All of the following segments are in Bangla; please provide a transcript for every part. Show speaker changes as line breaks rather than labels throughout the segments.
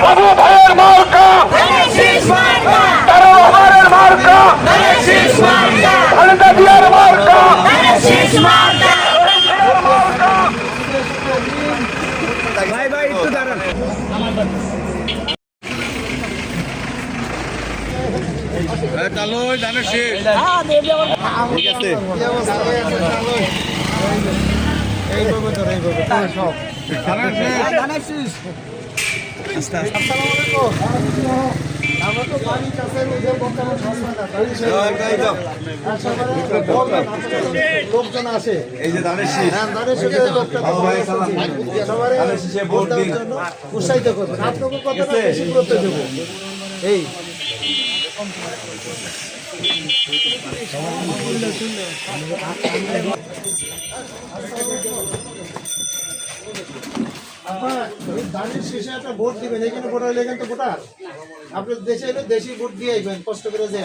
বাবু ভাইয়ের মার্কা, তারা রহমানের মার্কা, খালেদা জিয়ার মার্কা।
ভাই একটু দাঁড়ান।
চালো ধানের শেষ ঠিক আছে
এইভাবে ধরে এইভাবে সব
ধানের শেষ
আমরা তো বাড়ির কাছে লোকজন আসে
এই যে ধানের শেষ
উৎসাহিত করবেন আপনাকে কথা বেশি গুরুত্ব দেবো এই ধানের শেষে একটা ভোট দিবেন এখানে ভোটার হলে এখানে তো ভোটার আপনার দেশে এলে দেশি ভোট দিয়ে আইবেন কষ্ট করে যে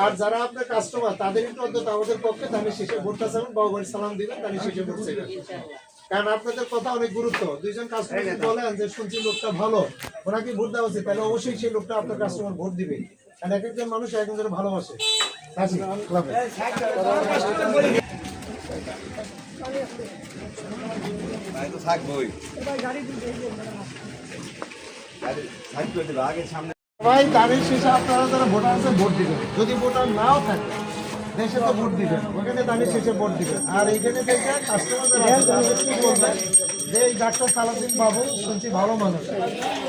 আর যারা আপনার কাস্টমার তাদের একটু অন্তত আমাদের পক্ষে ধানের শেষে ভোটটা চাবেন বাবুবাড়ির সালাম দিবেন ধানের শেষে ভোট চাইবেন কারণ আপনাদের কথা অনেক গুরুত্ব দুইজন কাস্টমার বলেন যে শুনছি লোকটা ভালো ওনাকে ভোট দেওয়া উচিত তাহলে অবশ্যই সেই লোকটা আপনার কাস্টমার ভোট দিবে কারণ এক একজন মানুষ এক একজন ভালোবাসে
থাকবোই আগে সামনে
ভাই তাদের শেষে আপনারা যারা ভোটার আছে ভোট দিবেন যদি ভোটার নাও থাকে দেশে তো ভোট দিবেন ওখানে তাদের শেষে ভোট দিবেন আর এইখানে থেকে কাস্টমার যারা আছে তাদের কি বলবেন যে এই ডাক্তার সালাউদ্দিন বাবু শুনছি ভালো মানুষ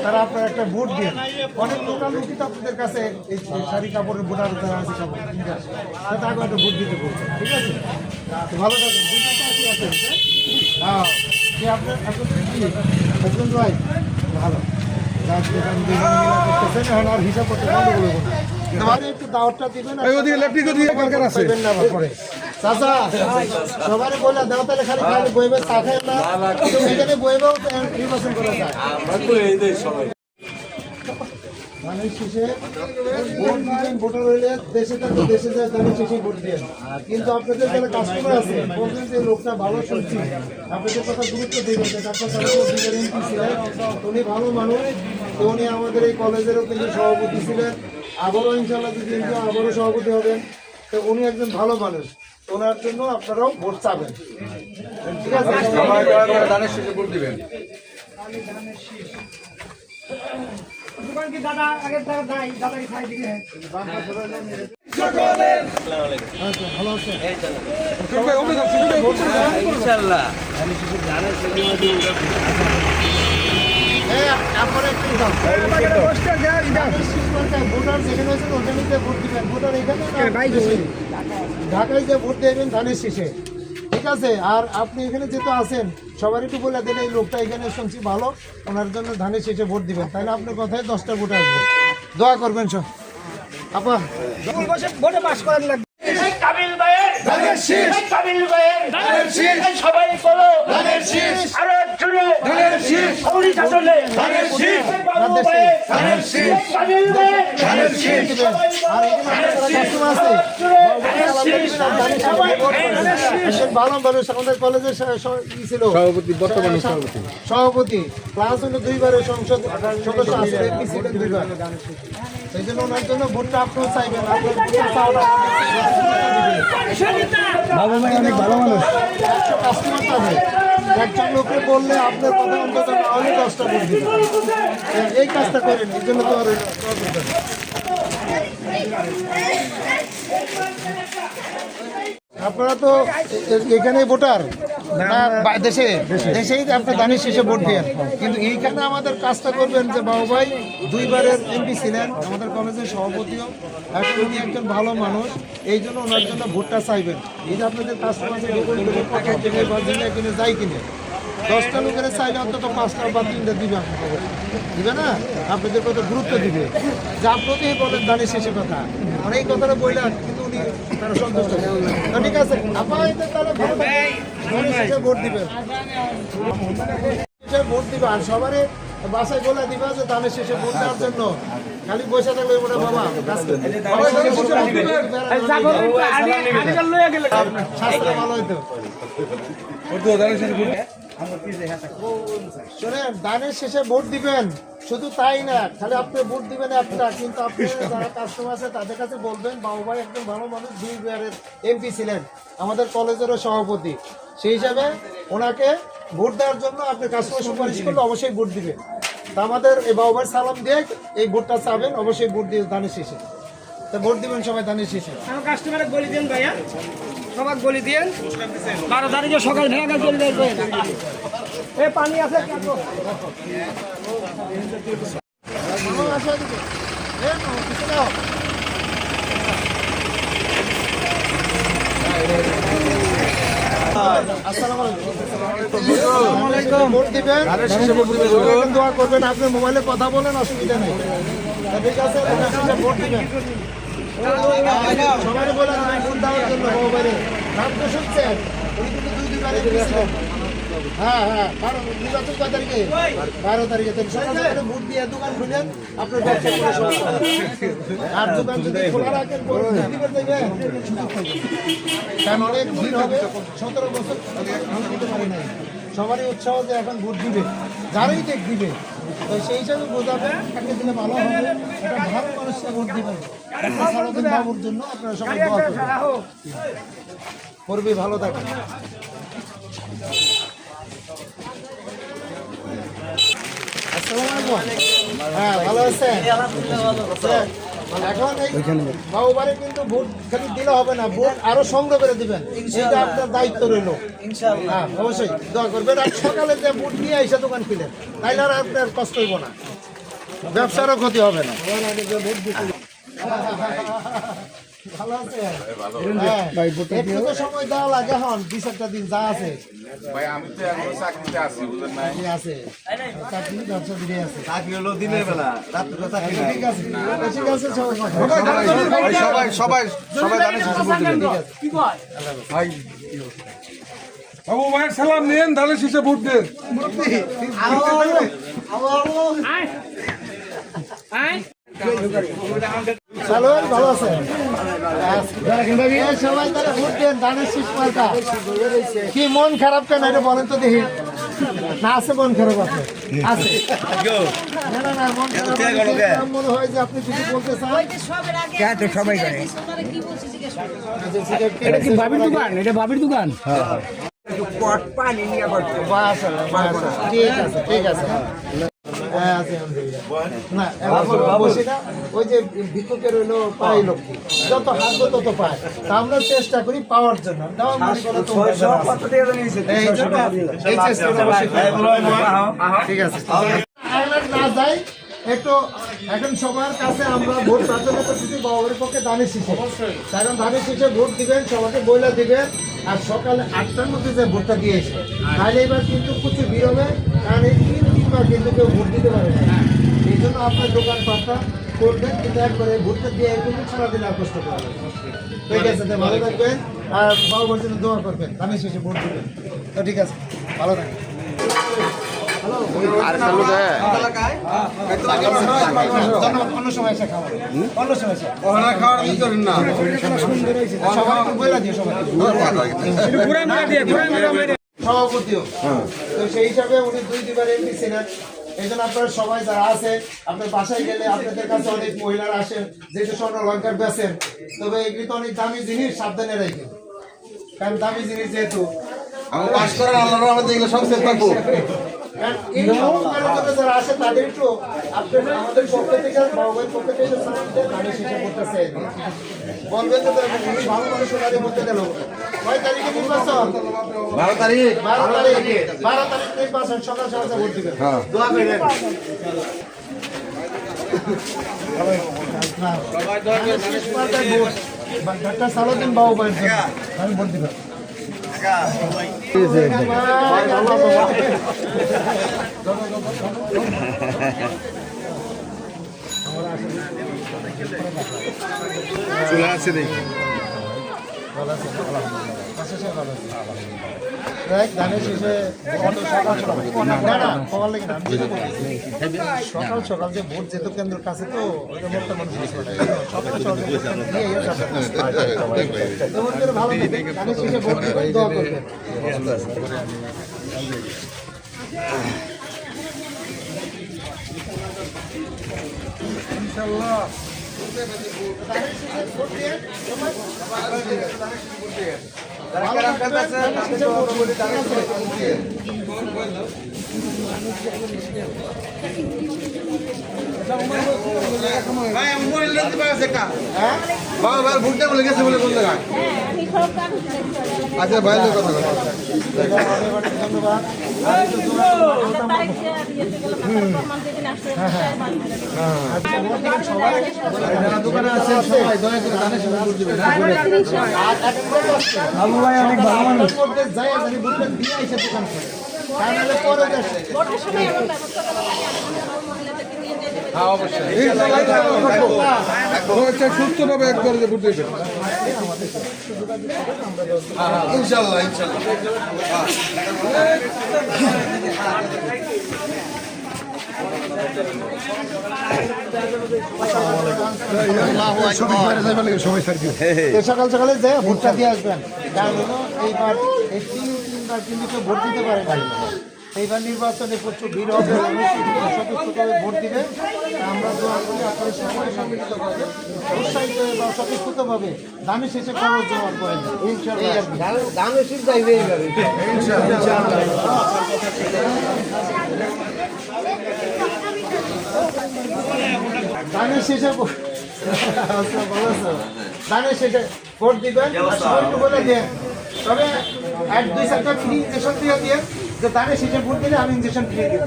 তারা আপনারা একটা ভোট দিন অনেক লোকালুকি তো আপনাদের কাছে এই শাড়ি কাপড়ের ভোটার যারা আছে কাপড় কিনতে আসে তাকে একটা ভোট দিতে বলছে ঠিক আছে তো ভালো থাকুন দুইটা আছে হ্যাঁ যে আপনার আপনাদের কি হাজবেন্ড ভাই ভালো আর হিসাব করতে একটু দাওয়াতটা দিবেন চাচা সবাই বলে দাও তাহলে খালি খালি বইবে চা খাই না এখানে বইবেও নির্বাচন করা যায় ধানের শেষে ভোট দিবেন ভোটার হইলে দেশে থাকলে দেশে যায় ধানের শেষে ভোট দেন কিন্তু আপনাদের যারা কাস্টমার আছে বলছেন যে লোকটা ভালো শুনছি আপনাদের কথা গুরুত্ব দিবেন যে ডাক্তার সালাউদ্দিন এমপি ছিলেন উনি ভালো মানুষ তো উনি আমাদের এই কলেজেরও কিন্তু সভাপতি ছিলেন আবারও ইনশাল্লাহ যদি আবারও সভাপতি হবেন তো উনি একজন ভালো মানুষ ওনার জন্য আপনারাও ভোট চাবেন ঠিক আছে
ধানের শেষে ভোট দিবেন
দোকান কি দাদা আগে দাদা নাই দাদা কি খাই দিকে
ভালো আছে
ইনশাআল্লাহ
ভোটার যেখানে আছেন ওখানে ভোট দিবেন ভোটার এখানে ঢাকায় যে ভোট দেবেন ধানের শেষে ঠিক আছে আর আপনি এখানে যেহেতু আছেন সবার একটু বলে দেন এই লোকটা এখানে শুনছি ভালো ওনার জন্য ধানের শেষে ভোট দিবেন তাহলে আপনার কথায় 10টা ভোট আসবে দোয়া করবেন সব আপা
ভোটে পাস করার লাগবে
কাবিল ভাইয়ের ধানের শীষ, কাবিল ভাইয়ের ধানের শীষ, সবাই বলো ধানের শীষ, আরো জোরে ধানের শীষ, ওড়ি শাসনে ধানের শীষ, বাবু ভাইয়ের ধানের শীষ, কাবিল ভাইয়ের ধানের শীষ,
আর এখানে কাস্টমার আছে একজন ভালো মানুষ আমাদের কলেজের ছিল সভাপতি ক্লাস হলো দুইবারের সংসদ সদস্য আছে এমপি ছিলেন দুইবার সেই জন্য ওনার জন্য ভোটটা আপনিও চাইবেন অনেক ভালো মানুষ কাস্টমার পাবে একজন লোকে বললে আপনার কথা অন্তত না হলে 10টা ভোট দিবেন এই কাজটা করেন এই জন্য তো আর আপনারা তো এখানে ভোটার দেশে দেশেই আপনি ধানের শেষে ভোট দেন কিন্তু এইখানে আমাদের কাজটা করবেন যে বাবু ভাই দুইবারের এমপি ছিলেন আমাদের কলেজের সভাপতিও এখন উনি একজন ভালো মানুষ এই জন্য ওনার জন্য ভোটটা চাইবেন এই যে আপনাদের কাস্টমার কিনে যাই কিনে 10টা লোকের চাইলে অন্তত 5টা বা 3টা দিবে আপনাকে দিবে না আপনাদের কত গুরুত্ব দিবে যা প্রতি বলেন ধানের শেষে কথা মানে এই কথাটা বললেন কিন্তু উনি তারা সন্তুষ্ট তো ঠিক আছে আপনারা তাহলে ভালো ধানের শেষে ভোট দিবেন ভোট দিবে আর সবারই বাসায় বলে দিবা যে ধানের শেষে ভোট দেওয়ার জন্য খালি বসে থাকলে ওটা বাবা স্বাস্থ্য ভালো হইতো শোনেন, দানের শেষে ভোট দিবেন, শুধু তাই না, খালি আপনি ভোট দিবেন একটা, কিন্তু আপনি যারা কাস্টমার আছে তাদের কাছে বলবেন বাবু ভাই একদম ভালো মানুষ, 2 বারের এমপি ছিলেন, আমাদের কলেজেরও সভাপতি, সেই হিসাবে ওনাকে ভোট দেওয়ার জন্য আপনি কাস্টমার সুপারিশ করলে অবশ্যই ভোট দিবেন। তা আমাদের এই বাবু ভাই সালাম দিয়ে এই ভোটটা চাবেন, অবশ্যই ভোট দিয়ে দানের শেষে, তা ভোট দিবেন সবাই দানের শেষে।
আমার কাস্টমারে বলি দেন ভাইয়া, সবাই বলি দেন 12 তারিখে সকাল ভেঙে চলে যাবে। এ পানি আছে
ভোট দিবেন, দোয়া করবেন, আপনি মোবাইলে কথা বলেন, অসুবিধা নেই, ঠিক আছে? ভোট দিবেন, সবাই বলেন ভোট দেওয়ার জন্য মোবাইলে নাম তো শুনছেন, উনি কিন্তু 2 বারে ছিলেন। হ্যাঁ হ্যাঁ, 12 তারিখে 12 তারিখে সকালে ভোট দিয়ে দোকান খুলেন, আপনার ব্যবসা করে সমস্যা হবে। আর দোকান যদি খোলা রাখেন দিবেন দেবেন, কারণ অনেক ভিড় হবে, 17 বছর ভোট দিতে পারি নাই, সবারই উৎসাহ যে এখন ভোট দিবে, যারাই দেখ দিবে, তো সেই হিসাবে বোঝাবে কাকে দিলে ভালো হবে, এটা ভালো মানুষকে ভোট দিবেন। সারাদিন বাবুর জন্য আপনারা সবাই দোয়া করবেন, করবি ভালো থাকবেন। আসসালামু আলাইকুম। হ্যাঁ, ভালো আছেন? এখন এই বাবুবারে কিন্তু ভোট খালি দিলে হবে না, ভোট আরো সংগ্রহ করে দিবেন, এটা আপনার দায়িত্ব রইল। হ্যাঁ, অবশ্যই দোয়া করবেন। আর সকালে যে ভোট নিয়ে এসে দোকান খুলেন, তাইলে আর আপনার কষ্ট হইব না, ব্যবসারও ক্ষতি হবে না। ভালো আছে? হ্যাঁ, একটু তো সময় দেওয়া লাগে, এখন 2-4টা দিন যা আছে
ভাই আমি তো এখন চাকরিতে আছি, বুঝলেন না?
আছে চাকরি ব্যবসা দিকে আছে।
চাকরি হলো দিনের বেলা, রাত্রে তো চাকরি নাই।
ঠিক আছে, ঠিক আছে, সবাই
সবাই দানের শেষে ভোট দিবেন।
কি কয়
ভাই বাবু ভাইয়ের সালাম নিন, ধানের শীষে ভোট দেন।
আয় আয়
চালু ভালো আছে? সবাই তারা ভোট দেন, ধানের শীষ মার্কা। কি মন খারাপ কেন এটা বলেন তো দেখি, না আছে মন খারাপ আছে? আছে না না না, মন খারাপ আমার মনে হয় যে আপনি কিছু বলতে চান।
সবাই করে এটা কি ভাবির দোকান? এটা ভাবির দোকান।
ঠিক আছে, ঠিক আছে। হ্যাঁ, আছে না, এখন বসি না, ওই যে ভিক্ষুকের হইলো পাই লক্ষ্মী, যত হাত তত পায়, তা আমরা চেষ্টা করি পাওয়ার জন্য। এই চেষ্টাটা অবশ্যই করবো। ঠিক আছে, না যাই একটু, এখন সবার কাছে আমরা ভোট প্রার্থনা করতেছি বাবার পক্ষে দানের শীষে, কারণ দানের শীষে ভোট দিবেন, সবাইকে বইলা দিবেন, আর সকালে 8টার মধ্যে যে ভোটটা দিয়ে এসে, তাহলে এবার কিন্তু প্রচুর ভিড় হবে, কারণ এই 3 কিন্তু কেউ ভোট দিতে পারে না, এই জন্য আপনার দোকান পাতা করবেন, কিন্তু একবারে ভোটটা দিয়ে কিন্তু সারাদিন আর কষ্ট করবেন। ঠিক আছে, তো ভালো থাকবেন, আর বাবার জন্য দোয়া করবেন, দানের শীষে ভোট দিবেন। তো ঠিক আছে, ভালো থাকবেন। অন্য সময় এসে খাওয়া, অন্য সময় এসে সবাই বইলা দিয়ে সবাই সভাপতিও, তো সেই হিসাবে উনি 2 বার এমপি ছিলেন। এই জন্য আপনারা সবাই যারা আছে, আপনার বাসায় গেলে আপনাদের কাছে অনেক মহিলারা আসেন, যেহেতু স্বর্ণ অলংকার বেচেন, তবে এগুলি তো অনেক দামি জিনিস, সাবধানে রাখেন, কারণ দামি জিনিস যেহেতু
আমি পাস করার আল্লাহর রহমতে এগুলো সব সেট থাকবো।
এই অলংকারের জন্য যারা আসে তাদের একটু আপনার আমাদের পক্ষ থেকে, বাবার পক্ষ থেকে দানের শীষে করতেছে, বলবেন যে উনি ভালো মানুষ ওনারে বলতে গেল। 6 তারিখে নির্বাচন,
12 তারিখ
12 তারিখ নির্বাচন, সকাল সকাল ভোট দিবেন, দোয়া করেন। ডাক্তার সালাউদ্দিন বাবু ভাইয়ের জন্য আমি ভোট দিবেন।
চলে আসছে দেখি।
ধানের শেষে সকাল সকাল যে ভোট যেত কেন্দ্রের কাছে, তো ওইটা ভোটটা মানুষ সকাল সকাল ভালো ধানের শেষে ভোট দোয়া করবেন।
ইনশাআল্লাহ
ভাই আমি মোবাইল নিতে পারছি একটা বাবা ভাই ভুলতে বলে গেছে বলে বললে না আচ্ছা ভাই কথা কথা
ধন্যবাদ। যারা দোকানে আছেন সবাই দয়া করে দানের শীষে ভোট দিবেন। আবু ভাই অনেক ভালো মানুষ। যাই জানি ভোটটা দিয়ে আইসা দোকান করে। তা নাহলে পরে যাচ্ছে।
হ্যাঁ অবশ্যই
সুস্থভাবে একবার যে ভোট দিবেন
ইনশাআল্লাহ ইনশাআল্লাহ
সকাল সকালে যে ভোটটা দিয়ে আসবেন, কারণ হলো এইবার এই তিনবার কিন্তু কেউ ভোট দিতে পারে না। এইবার নির্বাচনে প্রচুর ভিড় হবে, স্বতঃস্ফূর্তভাবে ভোট দিবে। আমরা দোয়া করি আপনারা সবাই সম্মিলিতভাবে উৎসাহিত বা স্বতঃস্ফূর্তভাবে দানের শেষে খরচ জমা করে দেন। দানের শেষ যাইবে এইভাবে দানের শেষে দানের শেষে ভোট দিবেন, সবাইকে বলে দিয়ে তবে 1-2-4টা ফ্রি ইঞ্জেকশন দিয়ে দিয়ে যে দানের শেষে ভোট দিলে আমি ইঞ্জেকশন ফ্রি দিব।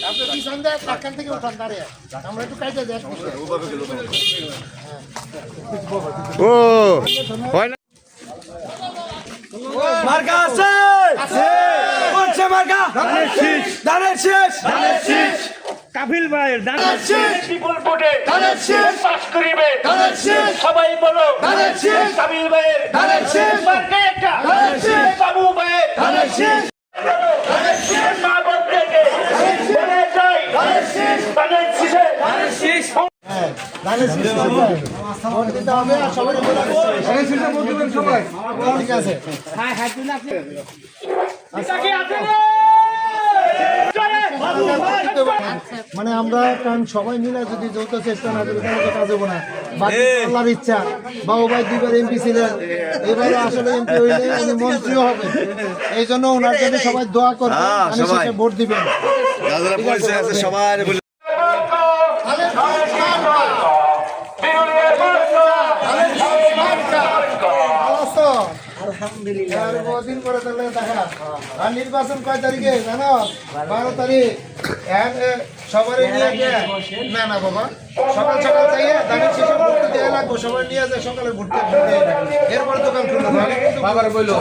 আপনি পিছন দিয়ে টাক্কান থেকে উঠান দাঁড়িয়ে আমরা একটু কাজে যাই।
মার্কা আছে কোনছে মার্কা ধানের শেষ কাফিল ভাইয়ের ধানের শেষ
বিপুল ভোটে পাস করিবে সবাই বলো কাবিল ভাইয়ের মার্কা একটা বাবু ভাইয়ের মা বলতে বলে যাই ধানের শীষে
হ্যাঁ দানের শেষে ভোট দিতে হবে আর সবাই বলে
দানের শীষে ভোট দিবেন সবাই
ঠিক আছে। মানে আমরা কারণ সবাই মিলে যদি যৌথ চেষ্টা না করি তাহলে তো কাজ হবো না। বাকি আল্লাহর ইচ্ছা, বাবু ভাই 2বার এমপি ছিলেন, এবারে আসলে এমপি হইলে উনি মন্ত্রীও হবে। এই জন্য ওনার জন্য সবাই দোয়া করবেন, দানের শেষে ভোট দিবেন।
সবার
আলহামদুলিল্লাহ বহুদিন পরে তাহলে দেখা। আর নির্বাচন কয় তারিখে জানো? 12 তারিখ। সবারই নিয়ে গিয়ে না বাবা সকাল সকাল যাইয়ে দানের শেষে ভোট দিতে লাগবো, সবাই নিয়ে যায় সকালে ভোট দিয়ে এরপরে দোকান খুলবো।
বাবার বললো